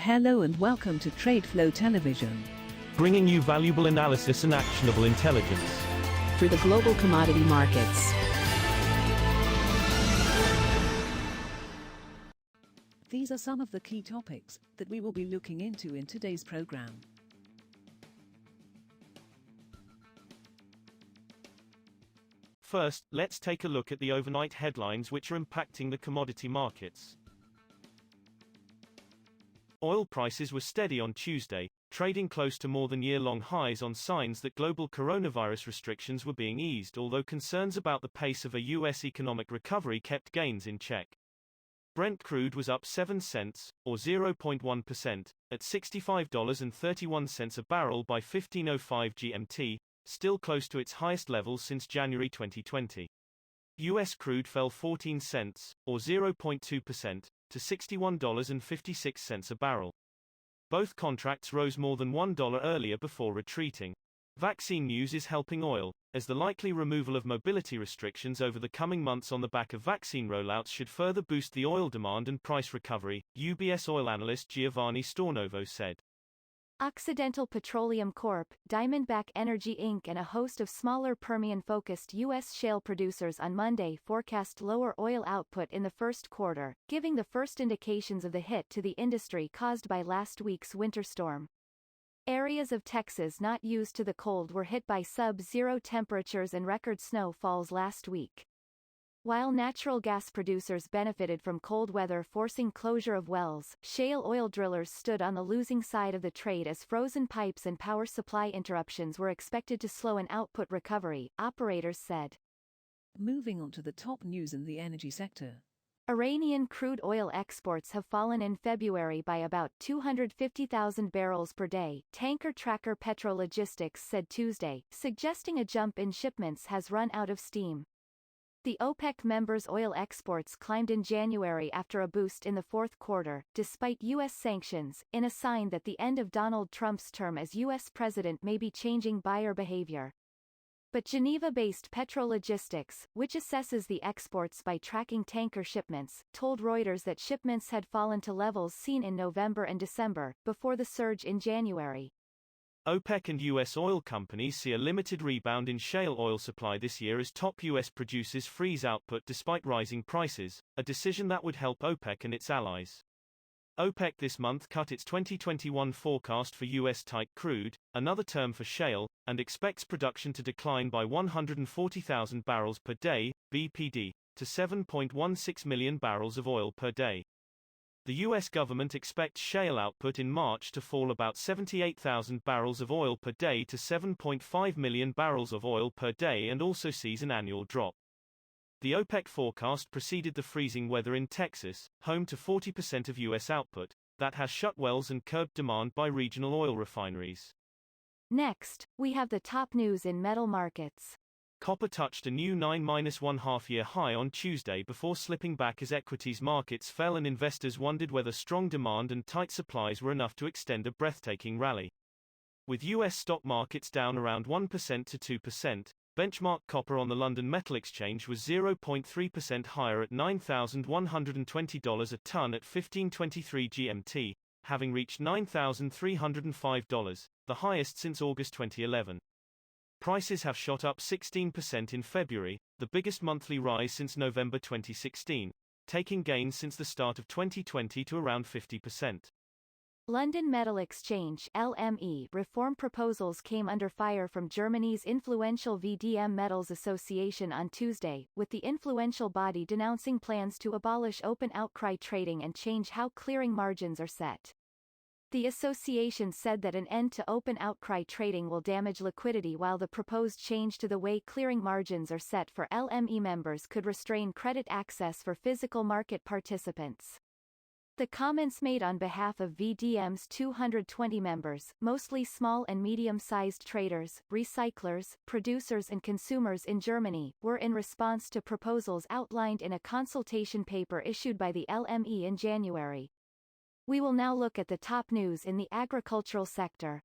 Hello and welcome to TradeFlow Television, bringing you valuable analysis and actionable intelligence through the global commodity markets. These are some of the key topics that we will be looking into in today's program. First, let's take a look at the overnight headlines which are impacting the commodity markets. Oil prices were steady on Tuesday, trading close to more than year-long highs on signs that global coronavirus restrictions were being eased, although concerns about the pace of a U.S. economic recovery kept gains in check. Brent crude was up 7 cents, or 0.1%, at $65.31 a barrel by 15:05 GMT, still close to its highest levels since January 2020. U.S. crude fell 14 cents, or 0.2%, to $61.56 a barrel. Both contracts rose more than $1 earlier before retreating. Vaccine news is helping oil, as the likely removal of mobility restrictions over the coming months on the back of vaccine rollouts should further boost the oil demand and price recovery, UBS oil analyst Giovanni Stornovo said. Occidental Petroleum Corp., Diamondback Energy Inc. and a host of smaller Permian-focused U.S. shale producers on Monday forecast lower oil output in the first quarter, giving the first indications of the hit to the industry caused by last week's winter storm. Areas of Texas not used to the cold were hit by sub-zero temperatures and record snowfalls last week. While natural gas producers benefited from cold weather forcing closure of wells, shale oil drillers stood on the losing side of the trade as frozen pipes and power supply interruptions were expected to slow an output recovery, operators said. Moving on to the top news in the energy sector. Iranian crude oil exports have fallen in February by about 250,000 barrels per day, tanker tracker Petrologistics said Tuesday, suggesting a jump in shipments has run out of steam. The OPEC members' oil exports climbed in January after a boost in the fourth quarter, despite U.S. sanctions, in a sign that the end of Donald Trump's term as U.S. president may be changing buyer behavior. But Geneva-based Petrologistics, which assesses the exports by tracking tanker shipments, told Reuters that shipments had fallen to levels seen in November and December, before the surge in January. OPEC and U.S. oil companies see a limited rebound in shale oil supply this year as top U.S. producers freeze output despite rising prices, a decision that would help OPEC and its allies. OPEC this month cut its 2021 forecast for U.S. tight crude, another term for shale, and expects production to decline by 140,000 barrels per day, BPD, to 7.16 million barrels of oil per day. The U.S. government expects shale output in March to fall about 78,000 barrels of oil per day to 7.5 million barrels of oil per day and also sees an annual drop. The OPEC forecast preceded the freezing weather in Texas, home to 40% of U.S. output, that has shut wells and curbed demand by regional oil refineries. Next, we have the top news in metal markets. Copper touched a new 9-1/2-year high on Tuesday before slipping back as equities markets fell and investors wondered whether strong demand and tight supplies were enough to extend a breathtaking rally. With U.S. stock markets down around 1% to 2%, benchmark copper on the London Metal Exchange was 0.3% higher at $9,120 a ton at 15:23 GMT, having reached $9,305, the highest since August 2011. Prices have shot up 16% in February, the biggest monthly rise since November 2016, taking gains since the start of 2020 to around 50%. London Metal Exchange (LME) reform proposals came under fire from Germany's influential VDM Metals Association on Tuesday, with the influential body denouncing plans to abolish open outcry trading and change how clearing margins are set. The association said that an end to open outcry trading will damage liquidity, while the proposed change to the way clearing margins are set for LME members could restrain credit access for physical market participants. The comments made on behalf of VDM's 220 members, mostly small and medium-sized traders, recyclers, producers and consumers in Germany, were in response to proposals outlined in a consultation paper issued by the LME in January. We will now look at the top news in the agricultural sector.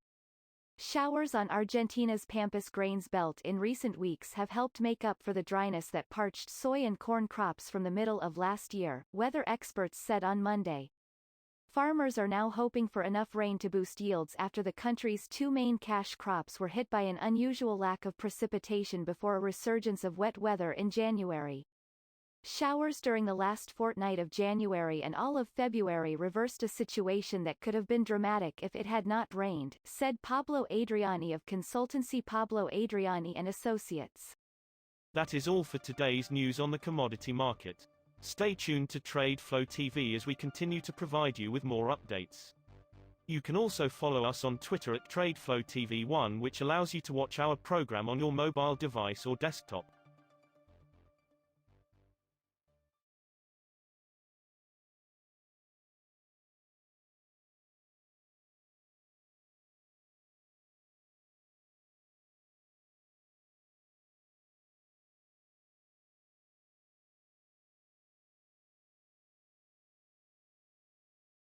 Showers on Argentina's Pampas grains belt in recent weeks have helped make up for the dryness that parched soy and corn crops from the middle of last year, weather experts said on Monday. Farmers are now hoping for enough rain to boost yields after the country's two main cash crops were hit by an unusual lack of precipitation before a resurgence of wet weather in January. Showers during the last fortnight of January and all of February reversed a situation that could have been dramatic if it had not rained, said Pablo Adriani of consultancy Pablo Adriani and Associates. That is all for today's news on the commodity market. Stay tuned to TradeFlow TV as we continue to provide you with more updates. You can also follow us on Twitter at TradeFlow TV1, which allows you to watch our program on your mobile device or desktop.